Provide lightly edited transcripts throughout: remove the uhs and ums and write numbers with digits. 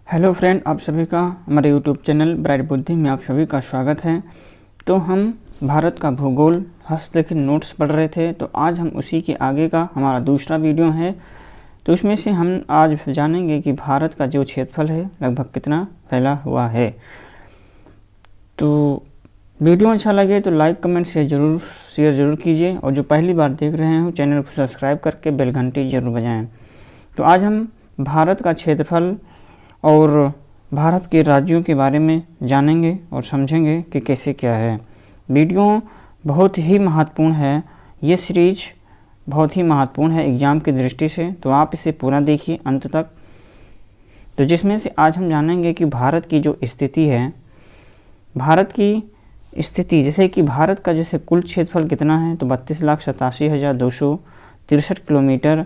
Hello friend, आप सभी का हमारे यूट्यूब चैनल ब्राइट बुद्धि में आप सभी का स्वागत है। तो हम भारत का भूगोल हस्तलिखित नोट्स पढ़ रहे थे, तो आज हम उसी के आगे का हमारा दूसरा वीडियो है। तो उसमें से हम आज जानेंगे कि भारत का जो क्षेत्रफल है लगभग कितना फैला हुआ है। तो वीडियो अच्छा लगे तो लाइक कमेंट शेयर ज़रूर कीजिए, और जो पहली बार देख रहे हैं चैनल को सब्सक्राइब करके बेल घंटी ज़रूर बजाएँ। तो आज हम भारत का क्षेत्रफल और भारत के राज्यों के बारे में जानेंगे और समझेंगे कि कैसे क्या है। वीडियो बहुत ही महत्वपूर्ण है, ये सीरीज बहुत ही महत्वपूर्ण है एग्ज़ाम की दृष्टि से, तो आप इसे पूरा देखिए अंत तक। तो जिसमें से आज हम जानेंगे कि भारत की जो स्थिति है, भारत की स्थिति जैसे कि भारत का जैसे कुल क्षेत्रफल कितना है, तो 32,87,263 किलोमीटर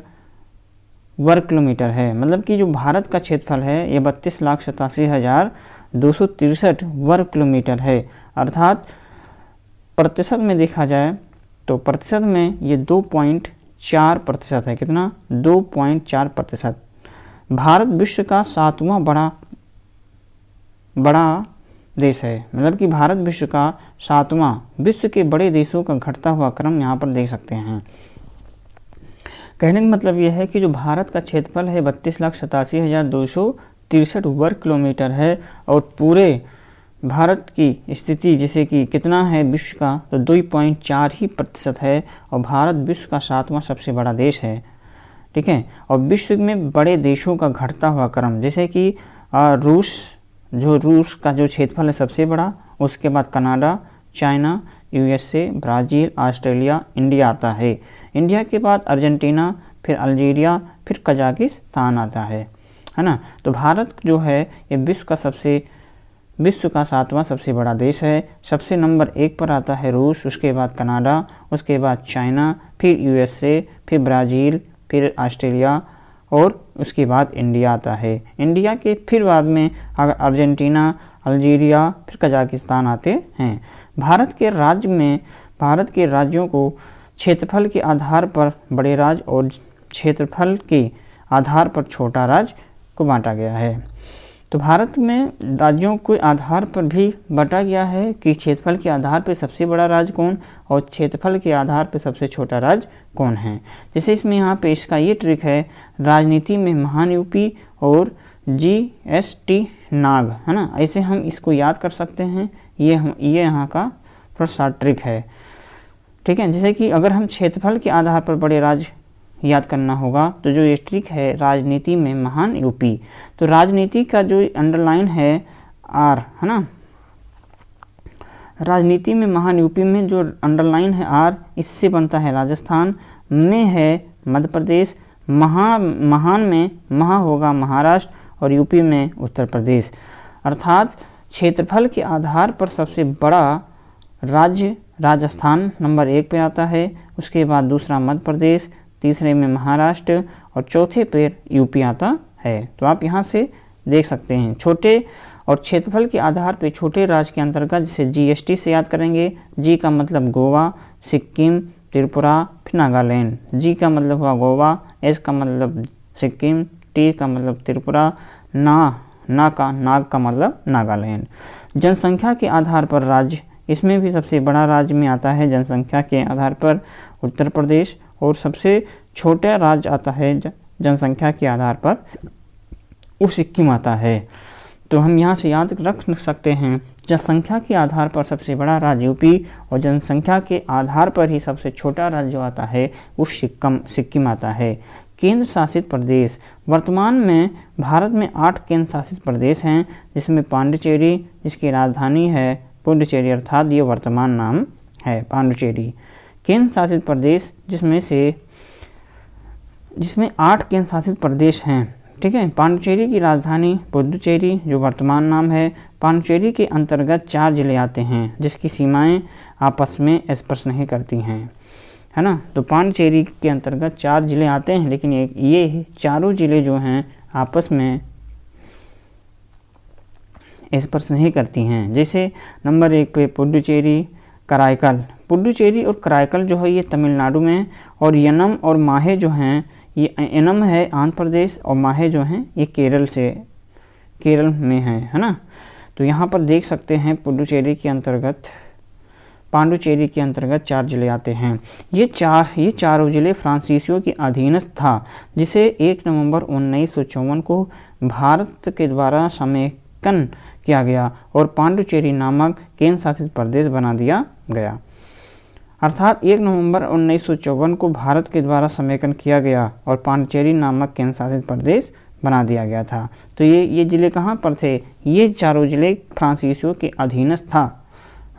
वर्ग किलोमीटर है। मतलब कि जो भारत का क्षेत्रफल है ये 32,87,263 वर्ग किलोमीटर है। अर्थात प्रतिशत में देखा जाए तो प्रतिशत में ये 2.4% है। कितना? 2.4%। भारत विश्व का 7वां बड़ा देश है। मतलब कि भारत विश्व का 7वां, विश्व के बड़े देशों का घटता हुआ क्रम यहाँ पर देख सकते हैं। कहने का मतलब यह है कि जो भारत का क्षेत्रफल है 32,87,263 वर्ग किलोमीटर है, और पूरे भारत की स्थिति जैसे कि कितना है विश्व का, तो 2.4% है, और भारत विश्व का 7वां सबसे बड़ा देश है। ठीक है। और विश्व में बड़े देशों का घटता हुआ क्रम जैसे कि रूस का जो क्षेत्रफल है सबसे बड़ा, उसके बाद Canada, China, USA, Brazil, Australia, India आता है। इंडिया के बाद अर्जेंटीना, फिर अल्जीरिया, फिर कजाकिस्तान आता है ना। तो भारत जो है ये विश्व का 7वां सबसे बड़ा देश है। सबसे नंबर 1 पर आता है रूस, उसके बाद कनाडा, उसके बाद चाइना, फिर यूएसए, फिर ब्राज़ील, फिर ऑस्ट्रेलिया, और उसके बाद इंडिया आता है। इंडिया के फिर बाद में अर्जेंटीना, अल्जीरिया, फिर कजाकिस्तान आते हैं। भारत के राज्यों को क्षेत्रफल के आधार पर बड़े राज्य और क्षेत्रफल के आधार पर छोटा राज्य को बांटा गया है। तो भारत में राज्यों के आधार पर भी बांटा गया है कि क्षेत्रफल के आधार पर सबसे बड़ा राज्य कौन और क्षेत्रफल के आधार पर सबसे छोटा राज्य कौन है। जैसे इसमें यहाँ पे इसका ये ट्रिक है, राजनीति में महान यूपी और GST नाग, है ना। ऐसे हम इसको याद कर सकते हैं। ये यहाँ का थोड़ा सा ट्रिक है। ठीक है। जैसे कि अगर हम क्षेत्रफल के आधार पर बड़े राज्य याद करना होगा तो जो ये ट्रिक है, राजनीति में महान यूपी, तो राजनीति का जो अंडरलाइन है आर, है ना, राजनीति में महान यूपी में जो अंडरलाइन है आर, इससे बनता है राजस्थान, में है मध्य प्रदेश, महान में महा होगा महाराष्ट्र, और यूपी में उत्तर प्रदेश। अर्थात क्षेत्रफल के आधार पर सबसे बड़ा राज्य राजस्थान नंबर 1 पे आता है, उसके बाद दूसरा मध्य प्रदेश, तीसरे में महाराष्ट्र, और चौथे पे यूपी आता है। तो आप यहाँ से देख सकते हैं छोटे और क्षेत्रफल के आधार पे छोटे राज्य के अंतर्गत जैसे GST से याद करेंगे। जी का मतलब गोवा, सिक्किम, त्रिपुरा, फिर नागालैंड। जी का मतलब हुआ गोवा, एस का मतलब सिक्किम, टी का मतलब त्रिपुरा, नाग का मतलब नागालैंड। जनसंख्या के आधार पर राज्य, इसमें भी सबसे बड़ा राज्य में आता है जनसंख्या के आधार पर उत्तर प्रदेश, और सबसे छोटा राज्य आता है जनसंख्या के आधार पर वो सिक्किम आता है। तो हम यहाँ से याद रख सकते हैं, जनसंख्या के आधार पर सबसे बड़ा राज्य यूपी, और जनसंख्या के आधार पर ही सबसे छोटा राज्य जो आता है वो सिक्किम आता है। केंद्र शासित प्रदेश, वर्तमान में भारत में 8 केंद्र शासित प्रदेश हैं, जिसमें पांडिचेरी, जिसकी राजधानी है पुडुचेरी, अर्थात ये वर्तमान नाम है पांडिचेरी। केंद्र शासित प्रदेश जिसमें 8 केंद्र शासित प्रदेश हैं। ठीक है। पांडिचेरी की राजधानी पुडुचेरी जो वर्तमान नाम है। पांडिचेरी के अंतर्गत 4 जिले आते हैं जिसकी सीमाएं आपस में स्पर्श नहीं करती हैं, है ना। तो पांडिचेरी के अंतर्गत 4 जिले आते हैं, लेकिन ये चारों जिले जो हैं आपस में स्पर्श नहीं करती हैं। जैसे नंबर 1 पे पुडुचेरी, पुडुचेरी और कराईकल जो है ये तमिलनाडु में, और यनम और माहे जो हैं, ये यनम है आंध्र प्रदेश और माहे जो हैं ये केरल से केरल में है ना। तो यहाँ पर देख सकते हैं पुडुचेरी के अंतर्गत, पांडुचेरी के अंतर्गत 4 जिले आते हैं। ये चारों जिले फ्रांसीसियों के अधीनस्थ था, जिसे 1 नवंबर 1954 को भारत के द्वारा समेकन किया गया और पांडुचेरी नामक केंद्र शासित प्रदेश बना दिया गया। अर्थात 1 नवंबर 1954 को भारत के द्वारा समेकन किया गया और पांडुचेरी नामक केंद्र शासित प्रदेश बना दिया गया था। तो ये जिले कहाँ पर थे? ये चारों जिले फ्रांसीसियों के अधीनस्थ था,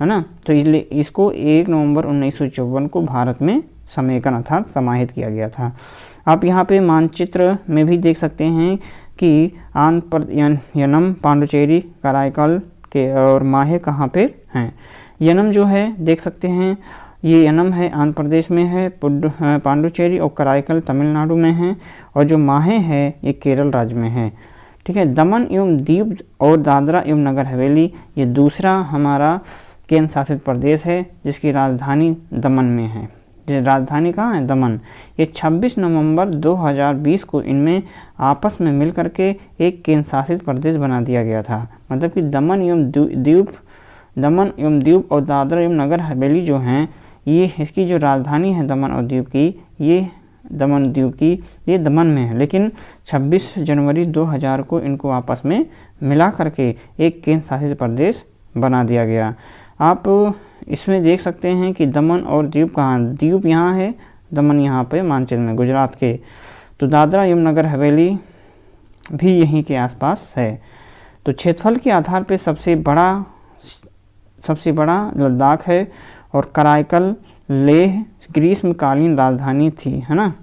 है ना। तो इसलिए इसको 1 नवंबर 1954 को भारत में समेकन अर्थात समाहित किया गया था। आप यहाँ पे मानचित्र में भी देख सकते हैं कि यनम, पांडुचेरी, कराईकल के और माहे कहाँ पे हैं। यनम जो है देख सकते हैं, ये यनम है आंध्र प्रदेश में है, पांडुचेरी और कराईकल तमिलनाडु में है, और जो माहे है ये केरल राज्य में है। ठीक है। दमन एवं दीव और दादरा एवं नगर हवेली ये दूसरा हमारा केंद्र शासित प्रदेश है, जिसकी राजधानी दमन में है। राजधानी कहाँ है? दमन। ये 26 नवंबर 2020 को इनमें आपस में मिल करके एक केंद्र शासित प्रदेश बना दिया गया था। मतलब कि दमन एवं दीव और दादरा एवं नगर हवेली जो हैं, ये इसकी जो राजधानी है दमन और दीव की, ये दमन में है, लेकिन 26 जनवरी 2000 को इनको आपस में मिला करके एक केंद्र शासित प्रदेश बना दिया गया। आप इसमें देख सकते हैं कि दमन और दीव कहाँ, दीव यहाँ है, दमन यहाँ पे मानचित्र में गुजरात के। तो दादरा एवं नगर हवेली भी यहीं के आसपास है। तो क्षेत्रफल के आधार पे सबसे बड़ा लद्दाख है और कराईकल लेह ग्रीष्मकालीन राजधानी थी, है ना।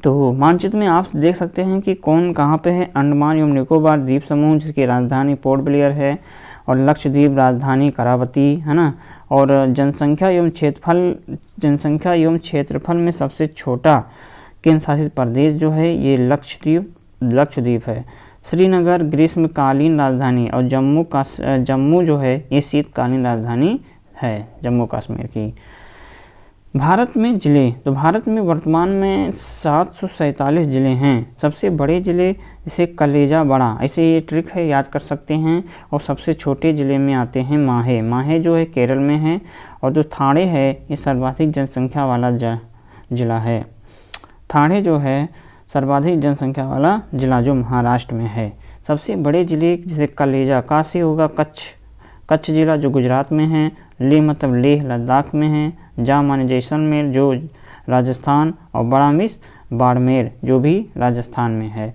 तो मानचित्र में आप देख सकते हैं कि कौन कहाँ पे है। अंडमान एवं निकोबार द्वीप समूह, जिसकी राजधानी पोर्ट ब्लेयर है, और लक्षद्वीप राजधानी करावती, है ना। और जनसंख्या एवं क्षेत्रफल में सबसे छोटा केंद्र शासित प्रदेश जो है ये लक्षद्वीप है। श्रीनगर ग्रीष्मकालीन राजधानी, और जम्मू जो है ये शीतकालीन राजधानी है जम्मू कश्मीर की। भारत में जिले, तो भारत में वर्तमान में 747 जिले हैं। सबसे बड़े जिले जैसे कलेजा बड़ा, ऐसे ये ट्रिक है याद कर सकते हैं। और सबसे छोटे जिले में आते हैं माहे जो है केरल में है, और जो थाने है ये सर्वाधिक जनसंख्या वाला जिला है। थाने जो है सर्वाधिक जनसंख्या वाला जिला जो महाराष्ट्र में है। सबसे बड़े जिले जैसे कलेजा का से होगा कच्छ जिला जो गुजरात में है, लेह मतलब लेह लद्दाख में है, जा माने जैसलमेर जो राजस्थान, और बड़ामिस बाड़मेर जो भी राजस्थान में है।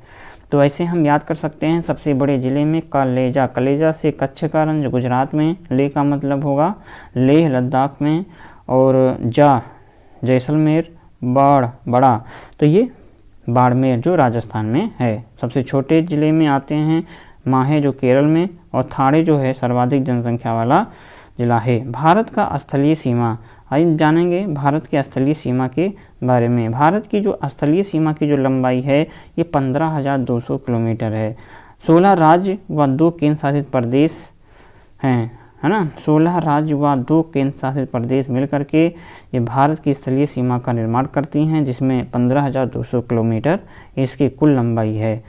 तो ऐसे हम याद कर सकते हैं सबसे बड़े ज़िले में कलेजा से कच्छ का रंग जो गुजरात में, लेह का मतलब होगा लेह लद्दाख में, और जा जैसलमेर, बड़ा तो ये बाड़मेर जो राजस्थान में है। सबसे छोटे ज़िले में आते हैं माहे जो केरल में, और थाने जो है सर्वाधिक जनसंख्या वाला जिला है। भारत का स्थलीय सीमा, आइए जानेंगे भारत की स्थलीय सीमा के बारे में। भारत की जो स्थलीय सीमा की जो लंबाई है ये 15,200 किलोमीटर है। 16 राज्य व 2 केंद्र शासित प्रदेश हैं, है ना। 16 राज्य व 2 केंद्र शासित प्रदेश मिलकर के ये भारत की स्थलीय सीमा का निर्माण करती हैं, जिसमें 15,200 किलोमीटर इसकी कुल लंबाई है।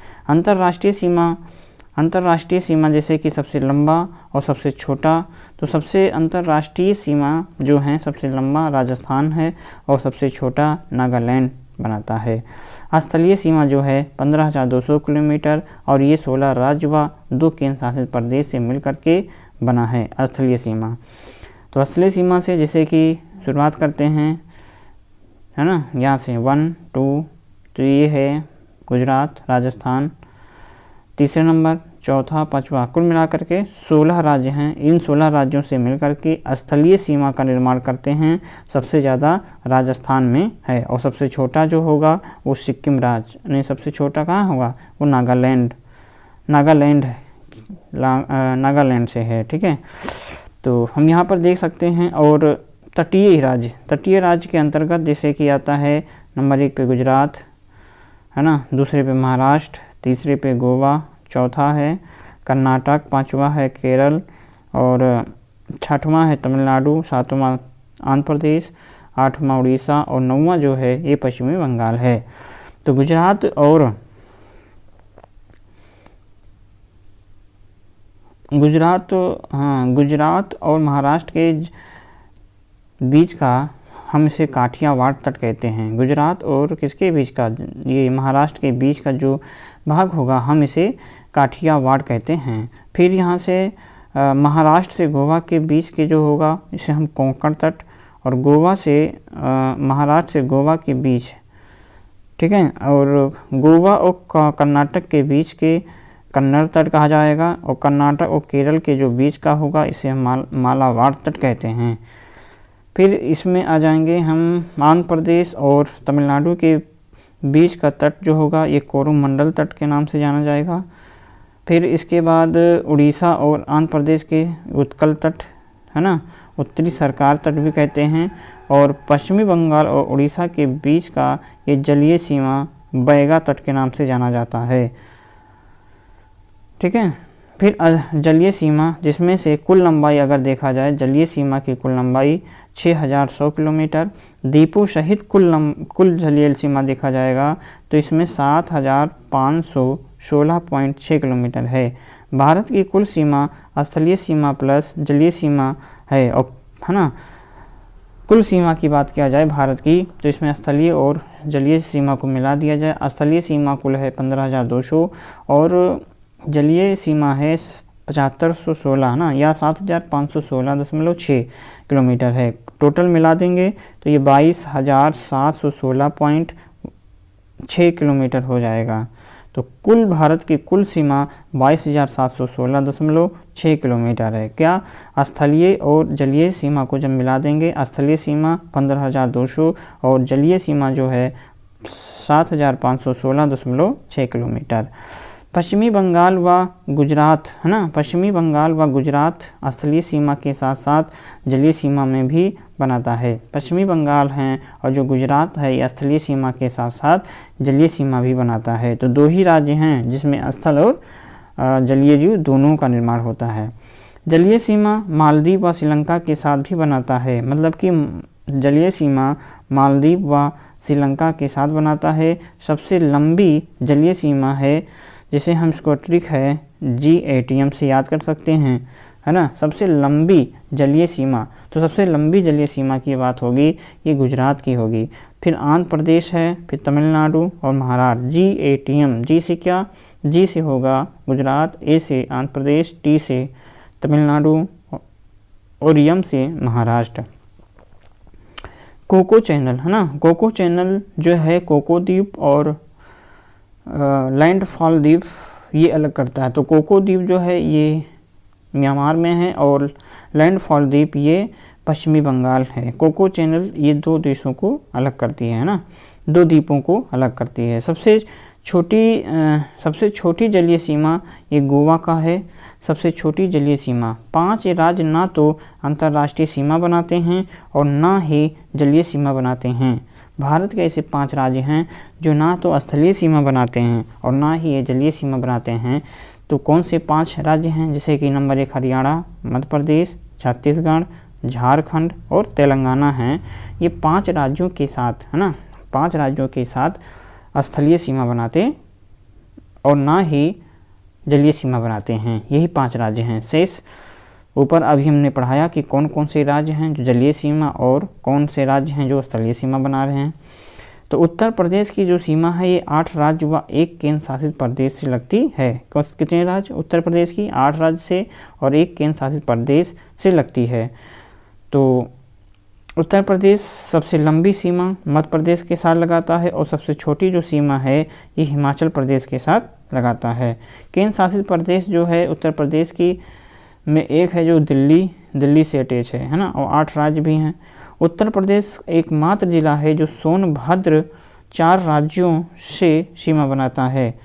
अंतर्राष्ट्रीय सीमा जैसे कि सबसे लंबा और सबसे छोटा, तो सबसे अंतर्राष्ट्रीय सीमा जो है सबसे लंबा राजस्थान है और सबसे छोटा नागालैंड बनाता है। स्थलीय सीमा जो है 15,200 किलोमीटर, और ये 16 राज्य व 2 केंद्र शासित प्रदेश से मिलकर के बना है स्थलीय सीमा। तो स्थलीय सीमा से जैसे कि शुरुआत करते हैं, है ना, यहाँ से 1, 2, तो ये है गुजरात, राजस्थान, तीसरे नंबर, चौथा, पाँचवा, कुल मिलाकर के 16 राज्य हैं। इन 16 राज्यों से मिलकर के स्थलीय सीमा का निर्माण करते हैं। सबसे ज़्यादा राजस्थान में है, और सबसे छोटा जो होगा वो सिक्किम राज्य, नहीं सबसे छोटा कहाँ होगा वो नागालैंड से है। ठीक है। तो हम यहाँ पर देख सकते हैं। और तटीय राज्य के अंतर्गत जैसे कि आता है नंबर 1 पे गुजरात, है ना, दूसरे पे महाराष्ट्र, तीसरे पे गोवा, चौथा है कर्नाटक, पांचवा है केरल, और छठवां है तमिलनाडु, सातवां आंध्र प्रदेश, आठवां उड़ीसा, और नौवां जो है ये पश्चिमी बंगाल है। तो गुजरात और गुजरात, हाँ, गुजरात और महाराष्ट्र के बीच का हम इसे काठियावाड़ तट कहते हैं। गुजरात और किसके बीच का, ये महाराष्ट्र के बीच का जो भाग होगा हम इसे काठियावाड़ कहते हैं। फिर यहाँ से महाराष्ट्र से गोवा के बीच के जो होगा इसे हम कोंकण तट, और गोवा से महाराष्ट्र से गोवा के बीच, ठीक है, और गोवा और कर्नाटक के बीच के कन्नड़ तट कहा जाएगा, और कर्नाटक और केरल के जो बीच का होगा इसे हम मालाबार तट कहते हैं। फिर इसमें आ जाएंगे हम आंध्र प्रदेश और तमिलनाडु के बीच का तट जो होगा ये कोरोमंडल तट के नाम से जाना जाएगा। फिर इसके बाद उड़ीसा और आंध्र प्रदेश के उत्कल तट, है ना, उत्तरी सरकार तट भी कहते हैं, और पश्चिमी बंगाल और उड़ीसा के बीच का ये जलीय सीमा बैगा तट के नाम से जाना जाता है, ठीक है। फिर जलीय सीमा, जिसमें से कुल लंबाई अगर देखा जाए, जलीय सीमा की कुल लंबाई 6100 किलोमीटर, द्वीपों सहित कुल जलीय सीमा देखा जाएगा तो इसमें 7516.6 किलोमीटर है। भारत की कुल सीमा स्थलीय सीमा प्लस जलीय सीमा है, और है ना, कुल सीमा की बात किया जाए भारत की तो इसमें स्थलीय और जलीय सीमा को मिला दिया जाए। स्थलीय सीमा कुल है 15,200 और जलीय सीमा है 7516 ना, या 7516.6 किलोमीटर है। टोटल मिला देंगे तो ये 22,716.6 किलोमीटर हो जाएगा। तो कुल भारत की कुल सीमा 22,716.6 किलोमीटर है। क्या, स्थलीय और जलीय सीमा को जब मिला देंगे, स्थलीय सीमा 15,200 और जलीय सीमा जो है 7,516.6 किलोमीटर। पश्चिमी बंगाल व गुजरात, है ना, पश्चिमी बंगाल व गुजरात स्थलीय सीमा के साथ साथ जलीय सीमा में भी बनाता है। पश्चिमी बंगाल हैं और जो गुजरात है ये स्थलीय सीमा के साथ साथ जलीय सीमा भी बनाता है। तो दो ही राज्य हैं जिसमें स्थल और जलीय जीव दोनों का निर्माण होता है। जलीय सीमा मालदीव व श्रीलंका के साथ भी बनाता है, मतलब कि जलीय सीमा मालदीव व श्रीलंका के साथ बनाता है। सबसे लंबी जलीय सीमा है जिसे हम इसको ट्रिक है GATM से याद कर सकते हैं, है ना, सबसे लंबी जलीय सीमा। तो सबसे लंबी जलीय सीमा की बात होगी ये गुजरात की होगी। फिर आंध्र प्रदेश है, फिर तमिलनाडु और महाराष्ट्र। GATM, G से क्या, G से होगा गुजरात, A से आंध्र प्रदेश, T से तमिलनाडु और M से महाराष्ट्र। कोको चैनल, है ना, कोको चैनल जो है कोको द्वीप और लैंडफॉल द्वीप ये अलग करता है। तो कोको द्वीप जो है ये म्यांमार में है और लैंडफॉल द्वीप ये पश्चिमी बंगाल है। कोको चैनल ये दो देशों को अलग करती है ना, दो द्वीपों को अलग करती है। सबसे छोटी जलीय सीमा ये गोवा का है। सबसे छोटी जलीय सीमा, 5 राज्य ना तो अंतर्राष्ट्रीय सीमा बनाते हैं और ना ही जलीय सीमा बनाते हैं। भारत के ऐसे 5 राज्य हैं जो ना तो स्थलीय सीमा बनाते हैं और ना ही ये जलीय सीमा बनाते हैं। तो कौन से 5 राज्य हैं, जैसे कि नंबर 1 हरियाणा, मध्य प्रदेश, छत्तीसगढ़, झारखंड और तेलंगाना हैं। ये 5 राज्यों के साथ, है ना, 5 राज्यों के साथ स्थलीय सीमा बनाते और ना ही जलीय सीमा बनाते हैं। यही 5 राज्य हैं। शेष ऊपर अभी हमने पढ़ाया कि कौन कौन से राज्य हैं जो जलीय सीमा और कौन से राज्य हैं जो स्थलीय सीमा बना रहे हैं। तो उत्तर प्रदेश की जो सीमा है ये 8 राज्य व 1 केंद्र शासित प्रदेश से लगती है। कितने राज्य उत्तर प्रदेश की, 8 राज्य से और 1 केंद्र शासित प्रदेश से लगती है। तो उत्तर प्रदेश सबसे लंबी सीमा मध्य प्रदेश के साथ लगाता है और सबसे छोटी जो सीमा है ये हिमाचल प्रदेश के साथ लगाता है। केंद्र शासित प्रदेश जो है उत्तर प्रदेश की में एक है जो दिल्ली से अटैच है ना, और 8 राज्य भी हैं। उत्तर प्रदेश एकमात्र जिला है जो सोनभद्र 4 राज्यों से सीमा बनाता है।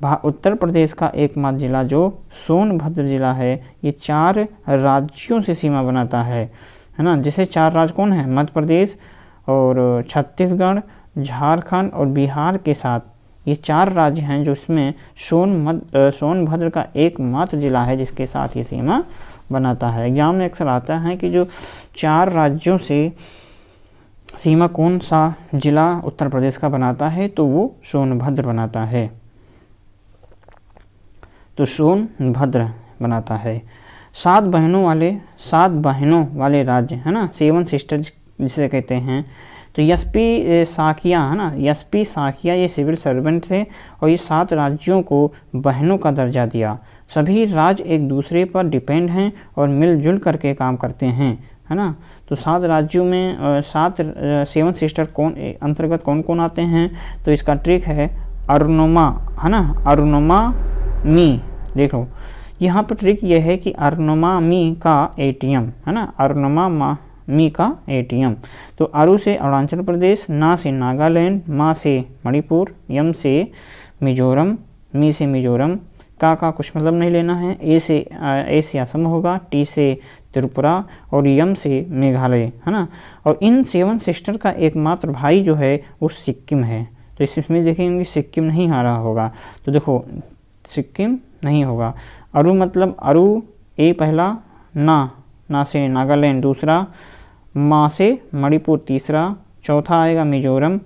उत्तर प्रदेश का एकमात्र जिला जो सोनभद्र जिला है ये 4 राज्यों से सीमा बनाता है ना, जिसे 4 राज्य कौन है, मध्य प्रदेश और छत्तीसगढ़, झारखंड और बिहार के साथ ये 4 राज्य हैं जो इसमें सोनभद्र का एकमात्र जिला है जिसके साथ ये सीमा बनाता है। एग्जाम में अक्सर आता है कि जो 4 राज्यों से सीमा कौन सा जिला उत्तर प्रदेश का बनाता है, तो वो सोनभद्र बनाता है। तो सोनभद्र बनाता है। 7 बहनों वाले राज्य है ना, 7 सिस्टर्स जिसे कहते हैं। तो एसपी साकिया है ना, एसपी साकिया ये सिविल सर्वेंट थे और ये 7 राज्यों को बहनों का दर्जा दिया। सभी राज्य एक दूसरे पर डिपेंड हैं और मिलजुल करके काम करते हैं, है ना। तो 7 राज्यों में 7 सिस्टर अंतर्गत कौन कौन आते हैं, तो इसका ट्रिक है अरुणोमा, है ना, अरुणोमा मी। देखो यहाँ पर ट्रिक ये है कि अरुणोमा मी का एटीएम, है ना, अरुणोमा मी का एटीएम। तो अरु से अरुणाचल प्रदेश, ना से नागालैंड, मा से मणिपुर, यम से मिजोरम, मी से मिजोरम, का कुछ मतलब नहीं लेना है, ए से असम होगा, टी से त्रिपुरा और यम से मेघालय, है ना। और इन 7 सिस्टर का एकमात्र भाई जो है वो सिक्किम है। तो इसमें देखेंगे सिक्किम नहीं आ रहा होगा, तो देखो सिक्किम नहीं होगा। अरु मतलब अरु, ए पहला, ना से नागालैंड दूसरा, मा से मणिपुर तीसरा, चौथा आएगा मिजोरम,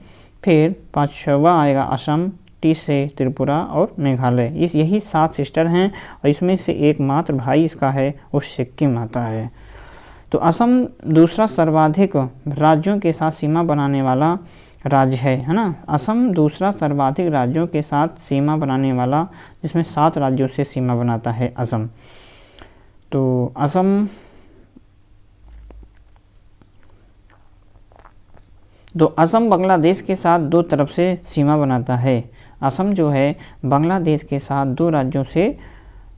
फिर 5वां आएगा असम, टी से त्रिपुरा और मेघालय। यही 7 सिस्टर हैं और इसमें से एकमात्र भाई इसका है वो सिक्किम आता है। तो असम दूसरा सर्वाधिक राज्यों के साथ सीमा बनाने वाला राज्य है ना। असम दूसरा सर्वाधिक राज्यों के साथ सीमा बनाने वाला, जिसमें 7 राज्यों से सीमा बनाता है असम। तो असम बांग्लादेश के साथ 2 तरफ से सीमा बनाता है। असम जो है बांग्लादेश के साथ 2 राज्यों से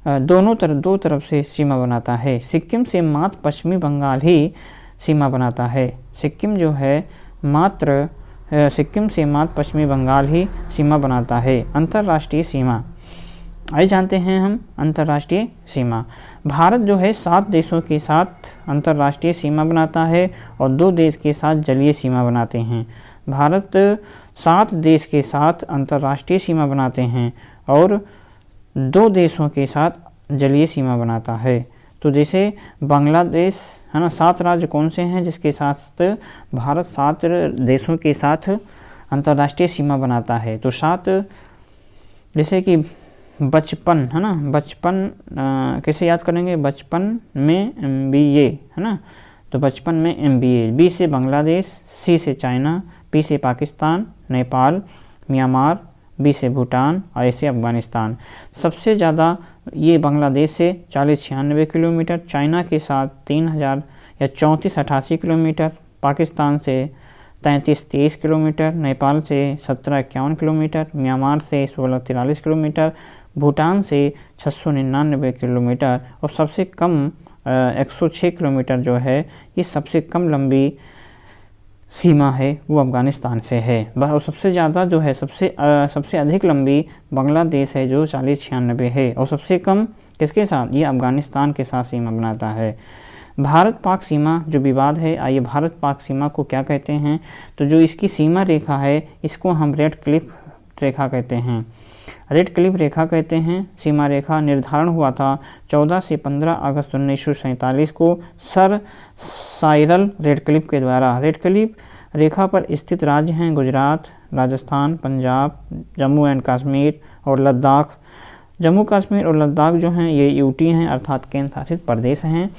दो तरफ से सीमा बनाता है। सिक्किम से मात्र पश्चिमी बंगाल ही सीमा बनाता है। सिक्किम से मात्र पश्चिमी बंगाल ही सीमा बनाता है। अंतर्राष्ट्रीय सीमा, आइए जानते हैं हम अंतर्राष्ट्रीय सीमा। भारत जो है 7 देशों के साथ अंतर्राष्ट्रीय सीमा बनाता है और 2 देश के साथ जलीय सीमा बनाते हैं। भारत 7 देश के साथ अंतर्राष्ट्रीय सीमा बनाते हैं और 2 देशों के साथ जलीय सीमा बनाता है। तो जैसे बांग्लादेश है ना, 7 राज्य कौन से हैं जिसके साथ भारत 7 देशों के साथ अंतर्राष्ट्रीय सीमा बनाता है। तो 7 जैसे कि बचपन है ना, बचपन कैसे याद करेंगे, बचपन में MBA है ना, तो बचपन में MBA। बी से बांग्लादेश, सी से चाइना, पी से पाकिस्तान, नेपाल, म्यांमार, बी से भूटान और ऐसे अफगानिस्तान। सबसे ज़्यादा ये बांग्लादेश से 40-96 किलोमीटर, चाइना के साथ 3000 या 3488 किलोमीटर, पाकिस्तान से 3323 किलोमीटर, नेपाल से 1751 किलोमीटर, म्यांमार से 1643 किलोमीटर, भूटान से 699 किलोमीटर और सबसे कम 106 किलोमीटर जो है, ये सबसे कम लंबी सीमा है वो अफ़गानिस्तान से है। और सबसे ज़्यादा जो है सबसे अधिक लंबी बांग्लादेश है जो 4096 है और सबसे कम किसके साथ, ये अफ़गानिस्तान के साथ सीमा बनाता है। भारत पाक सीमा जो विवाद है, आइए भारत पाक सीमा को क्या कहते हैं, तो जो इसकी सीमा रेखा है इसको हम रेड क्लिफ रेखा कहते हैं। रेड क्लिफ रेखा कहते हैं। सीमा रेखा निर्धारण हुआ था 14 से 15 अगस्त 1947 को सर साइरल रेडक्लिफ के द्वारा। रेडक्लिफ रेखा पर स्थित राज्य हैं गुजरात, राजस्थान, पंजाब, जम्मू एंड कश्मीर और लद्दाख। जम्मू कश्मीर और लद्दाख जो हैं ये यूटी हैं, अर्थात केंद्र शासित प्रदेश हैं।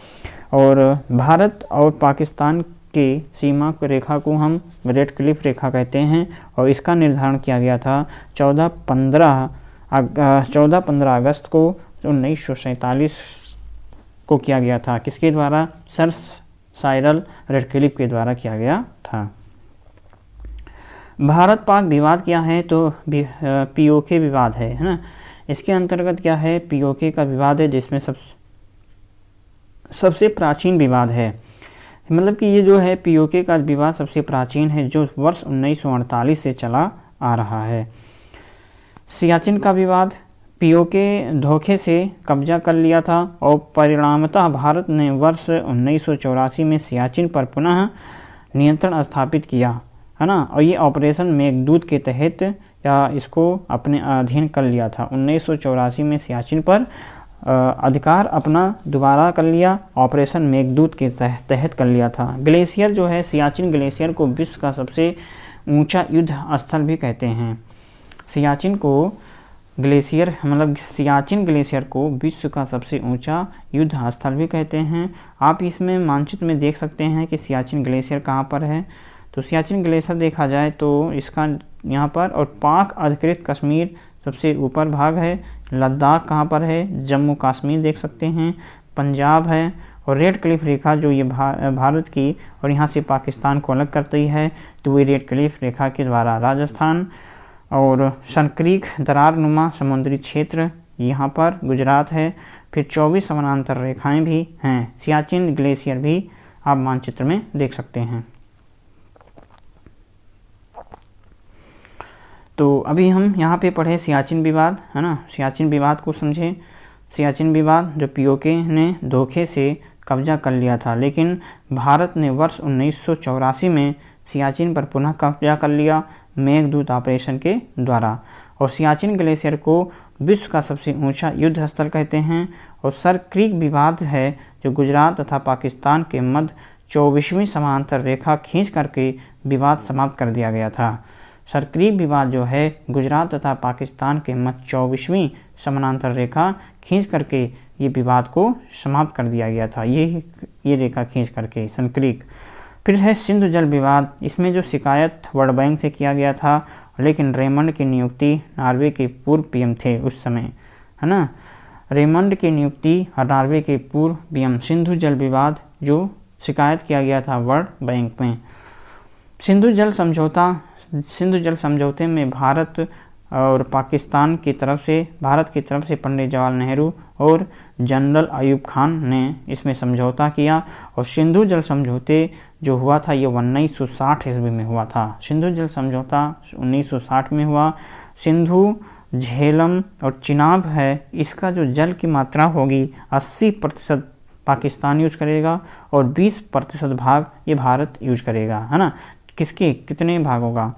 और भारत और पाकिस्तान के सीमा रेखा को हम रेड क्लिफ रेखा कहते हैं और इसका निर्धारण किया गया था 14-15 अगस्त को 1947 को किया गया था। किसके द्वारा, सर साइरल रेडक्लिफ के द्वारा किया गया था। भारत पाक विवाद क्या है, तो पीओके विवाद है ना। इसके अंतर्गत क्या है, पीओके का विवाद है जिसमें सबसे प्राचीन विवाद है। मतलब कि ये जो है पीओके का विवाद सबसे प्राचीन है जो वर्ष 1948 से चला आ रहा है। सियाचिन का विवाद, पीओके धोखे से कब्जा कर लिया था और परिणामतः भारत ने वर्ष 1984 में सियाचिन पर पुनः नियंत्रण स्थापित किया, है ना। और ये ऑपरेशन मेघदूत के तहत या इसको अपने अधीन कर लिया था। 1984 में सियाचिन पर अधिकार अपना दोबारा कर लिया, ऑपरेशन मेघदूत के तहत कर लिया था। ग्लेशियर जो है, सियाचिन ग्लेशियर को विश्व का सबसे ऊंचा युद्ध स्थल भी कहते हैं। सियाचिन को ग्लेशियर मतलब सियाचिन ग्लेशियर को विश्व का सबसे ऊंचा युद्ध स्थल भी कहते हैं। आप इसमें मानचित्र में देख सकते हैं कि सियाचिन ग्लेशियर कहाँ पर है। तो सियाचिन ग्लेशियर देखा जाए तो इसका यहाँ पर, और पाक अधिकृत कश्मीर सबसे ऊपर भाग है। लद्दाख कहाँ पर है, जम्मू कश्मीर देख सकते हैं, पंजाब है। और रेड क्लिफ रेखा जो ये भारत की और यहाँ से पाकिस्तान को अलग करती है, तो ये रेड क्लिफ रेखा के द्वारा राजस्थान। और सनक्रीक दरारनुमा समुद्री क्षेत्र यहाँ पर गुजरात है। फिर 24 समानांतर रेखाएं भी हैं। सियाचिन ग्लेशियर भी आप मानचित्र में देख सकते हैं। तो अभी हम यहाँ पे पढ़े सियाचिन विवाद, है ना, सियाचिन विवाद को समझे। सियाचिन विवाद जो पीओके ने धोखे से कब्जा कर लिया था, लेकिन भारत ने वर्ष 1984 में सियाचिन पर पुनः कब्जा कर लिया मेघदूत ऑपरेशन के द्वारा। और सियाचिन ग्लेशियर को विश्व का सबसे ऊंचा युद्ध स्थल कहते हैं। और सर क्रीक विवाद है जो गुजरात तथा पाकिस्तान के मध्य 24वीं समांतर रेखा खींच करके विवाद समाप्त कर दिया गया था। सर क्रीक विवाद जो है गुजरात तथा पाकिस्तान के मध्य 24वीं समानांतर रेखा खींच करके ये विवाद को समाप्त कर दिया गया था। ये रेखा खींच करके सनक्रीक। फिर है सिंधु जल विवाद। इसमें जो शिकायत वर्ल्ड बैंक से किया गया था, लेकिन रेमंड की नियुक्ति नॉर्वे के पूर्व पीएम थे उस समय, है ना, रेमंड की नियुक्ति नॉर्वे के पूर्व पीएम। सिंधु जल विवाद जो शिकायत किया गया था वर्ल्ड बैंक में। सिंधु जल समझौते में भारत की तरफ से पंडित जवाहरलाल नेहरू और जनरल अयूब खान ने इसमें समझौता किया। और सिंधु जल समझौते जो हुआ था ये 1960 ईस्वी में हुआ था। सिंधु जल समझौता 1960 में हुआ। सिंधु, झेलम और चिनाब है, इसका जो जल की मात्रा होगी 80% पाकिस्तान यूज करेगा और 20% भाग ये भारत यूज करेगा, है ना। कितने भाग होगा,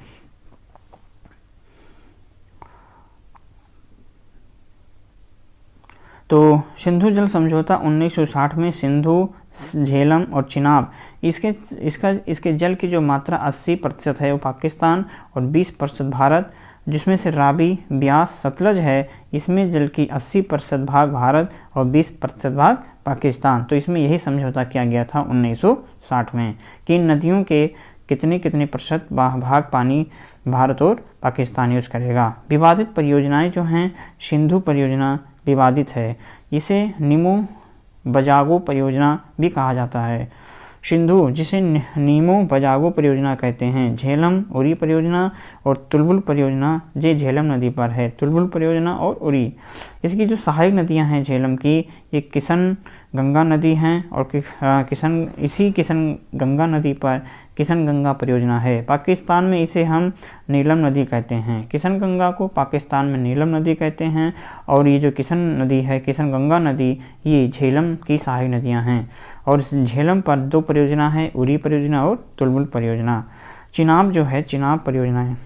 तो सिंधु जल समझौता 1960 में सिंधु, झेलम और चिनाब इसके जल की जो मात्रा 80% है वो पाकिस्तान और 20% भारत, जिसमें से रावी, ब्यास, सतलज है, इसमें जल की 80% भाग भारत और 20% भाग पाकिस्तान। तो इसमें यही समझौता किया गया था 1960 में कि नदियों के कितने प्रतिशत भाग पानी भारत और पाकिस्तान यूज करेगा। विवादित परियोजनाएं जो हैं, सिंधु परियोजना विवादित है, इसे नीमू बजागो परियोजना भी कहा जाता है। सिंधु जिसे नीमू बजागो परियोजना कहते हैं। झेलम उरी परियोजना और तुलबुल परियोजना ये झेलम नदी पर है। तुलबुल परियोजना और उरी, इसकी जो सहायक नदियां हैं झेलम की, ये किशन गंगा नदी हैं और किशन गंगा नदी पर किशन गंगा परियोजना है। पाकिस्तान में इसे हम नीलम नदी कहते हैं। किशन गंगा को पाकिस्तान में नीलम नदी कहते हैं और ये जो किशन नदी है, किशन गंगा नदी, ये झेलम की सहायक नदियां हैं। और इस झेलम पर 2 परियोजना है, उरी परियोजना और तुलबुल परियोजना। चिनाब जो है, चिनाब परियोजना है।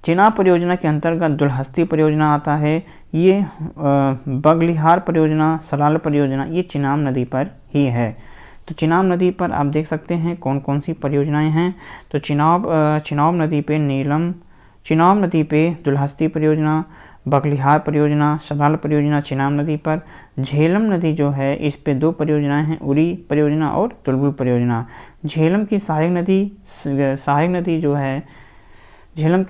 चिनाब परियोजना के अंतर्गत दुलहस्ती परियोजना आता है। ये बगलिहार परियोजना, सलाल परियोजना, ये चिनाब नदी पर ही है। तो चिनाब नदी पर आप देख सकते हैं कौन कौन सी परियोजनाएं हैं। तो चिनाब नदी पे दुलहस्ती परियोजना, बगलिहार परियोजना, सलाल परियोजना चिनाब नदी पर। झेलम नदी जो है इस पे 2 परियोजनाएं हैं, उरी परियोजना और तुलबुल परियोजना। झेलम की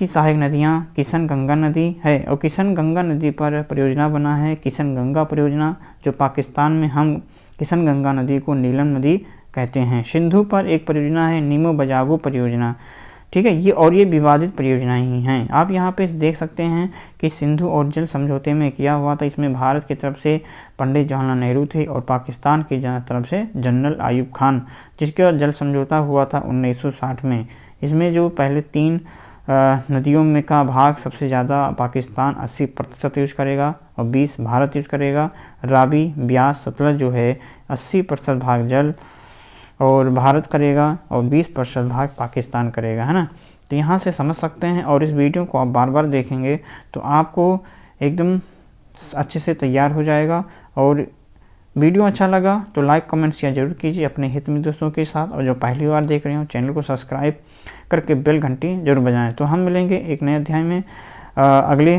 सहायक नदियाँ किशन गंगा नदी है और किशन गंगा नदी पर परियोजना बना है किशन गंगा परियोजना, जो पाकिस्तान में हम किशन गंगा नदी को नीलम नदी कहते हैं। सिंधु पर एक परियोजना है नीमू बजागो परियोजना, ठीक है। ये विवादित परियोजनाएं ही हैं। आप यहाँ पे देख सकते हैं कि सिंधु और जल समझौते में किया हुआ था, इसमें भारत की तरफ से पंडित जवाहरलाल नेहरू थे और पाकिस्तान की तरफ से जनरल अयूब खान, जिसके बाद जल समझौता हुआ था 1960 में। इसमें जो पहले 3 नदियों में का भाग सबसे ज़्यादा पाकिस्तान 80% यूज करेगा और 20 भारत यूज करेगा। रावी, ब्यास, सतलज जो है 80% भाग जल और भारत करेगा और 20% भाग पाकिस्तान करेगा, है ना। तो यहाँ से समझ सकते हैं और इस वीडियो को आप बार बार देखेंगे तो आपको एकदम अच्छे से तैयार हो जाएगा। और वीडियो अच्छा लगा तो लाइक कमेंट शेयर जरूर कीजिए अपने हित में दोस्तों के साथ, और जो पहली बार देख रहे हो चैनल को सब्सक्राइब करके बेल घंटी जरूर बजाएं। तो हम मिलेंगे एक नए अध्याय में अगले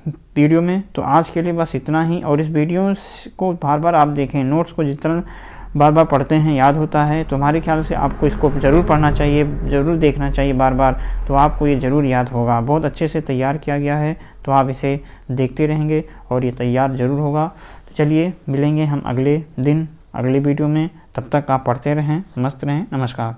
वीडियो में। तो आज के लिए बस इतना ही, और इस वीडियो को बार बार आप देखें, नोट्स को जितना बार बार पढ़ते हैं याद होता है। तो हमारे ख्याल से आपको इसको ज़रूर पढ़ना चाहिए, ज़रूर देखना चाहिए बार बार, तो आपको ये ज़रूर याद होगा। बहुत अच्छे से तैयार किया गया है, तो आप इसे देखते रहेंगे और ये तैयार ज़रूर होगा। तो चलिए मिलेंगे हम अगले दिन अगले वीडियो में, तब तक आप पढ़ते रहें, मस्त रहें। नमस्कार।